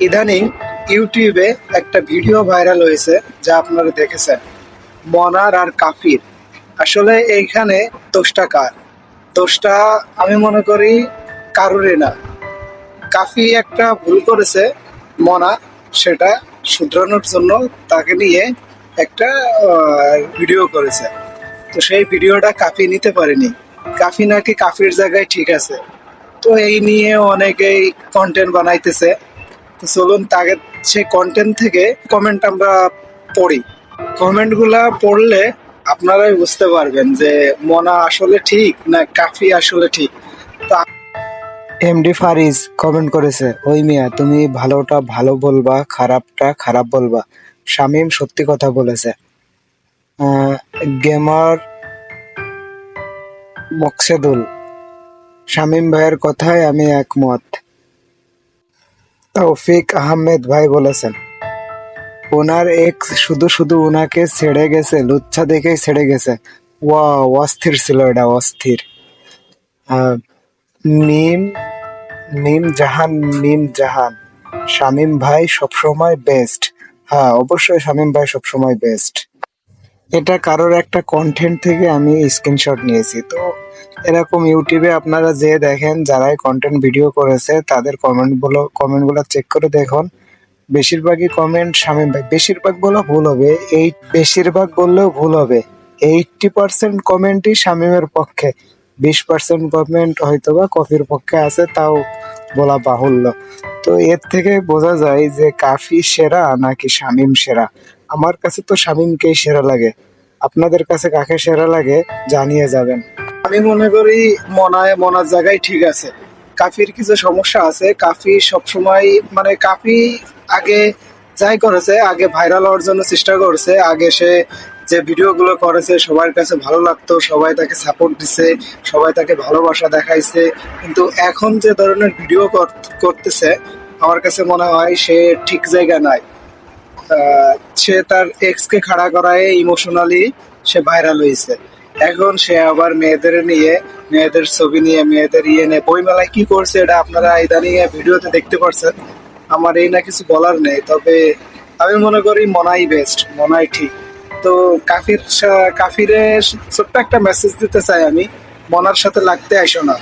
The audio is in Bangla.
ইদানিং ইউটিউবে একটা ভিডিও ভাইরাল হয়েছে, যা আপনারা দেখেছেন, মনার আর কাফির। আসলে এইখানে দোষটা কার? দোষটা আমি মনে করি কারোরই না। কাফি একটা ভুল করেছে, মনা সেটা শুধরানোর জন্য তাকে নিয়ে একটা ভিডিও করেছে। তো সেই ভিডিওটা কাফি নিতে পারেনি। কাফি নাকি কাফির জায়গায় ঠিক আছে। তো এই নিয়ে অনেকেই কন্টেন্ট বানাইতেছে। তো চলুন তাকে সেই কন্টেন্ট থেকে কমেন্ট আমরা পড়ি। কমেন্টগুলা পড়লে আপনারাই বুঝতে পারবেন যে মনা আসলে ঠিক না কাফি আসলে ঠিক। তো এমডি ফারিজ কমেন্ট করেছে, ওই মিয়া তুমি ভালোটা ভালো বলবা, খারাপটা খারাপ বলবা। শামীম সত্যি কথা বলেছে। গেমার মকসেদুল, শামীম ভাইয়ের কথায় আমি একমত। তৌফিক আহমেদ ভাই বলেছেন, ওনার এক্স শুধু শুধু ওনাকে ছেড়ে গেছে, লুচ্ছা দেখেই ছেড়ে গেছে। অস্থির ছিল এটা, অস্থির। আহ, মিম মিম জাহান, শামীম ভাই সবসময় বেস্ট। হ্যাঁ, অবশ্যই শামীম ভাই সবসময় বেস্ট। এটা কারোর একটা কন্টেন্ট থেকে আমি স্ক্রিনশট নিয়েছি। তো এরকম ইউটিউবে আপনারা যে দেখেন যারাই কন্টেন্ট ভিডিও করেছে তাদের কমেন্টগুলো চেক করে দেখুন। বেশিরভাগই কমেন্ট শামীম ভাই, বেশিরভাগ বলা ভুল হবে, বেশিরভাগ বললেও ভুল হবে। 80% কমেন্টই শামীমের পক্ষে, 20% কমেন্ট হয়তোবা কফির পক্ষে আছে, তাও বলা বাহুল্য। তো এর থেকে বোঝা যায় যে কাফি সেরা নাকি শামীম সেরা। আমার কাছে তো শামীমকেই সেরা লাগে। আপনাদের কাছে কাকে সেরা লাগে জানিয়ে যাবেন। আমি মনে করি মনার জায়গায় ঠিক আছে। কাফির কিছু সমস্যা আছে। কাফি সবসময় মানে কাফি আগে যাই করেছে, আগে ভাইরাল হওয়ার জন্য চেষ্টা করছে। আগে সে যে ভিডিওগুলো করেছে সবার কাছে ভালো লাগতো, সবাই তাকে সাপোর্ট দিছে, সবাই তাকে ভালোবাসা দেখাইছে। কিন্তু এখন যে ধরনের ভিডিও করতেছে, আমার কাছে মনে হয় সে ঠিক জায়গা নাই। সে তার এক্স কে খাড়া করায় ইমোশনালি সে ভাইরাল হয়েছে। এখন সে আবার মেয়েদের ছবি নিয়ে, মেয়েদের নিয়ে বইমেলায় কি করছে এটা আপনারা ইদানিং ভিডিওতে দেখতে পারছেন। আমার এই না কিছু বলার নেই, তবে আমি মনে করি মনাই বেস্ট, মনাই ঠিক। তো কাফিরে ছোট্ট একটা মেসেজ দিতে চাই আমি, মনার সাথে লাগতে আইসো না।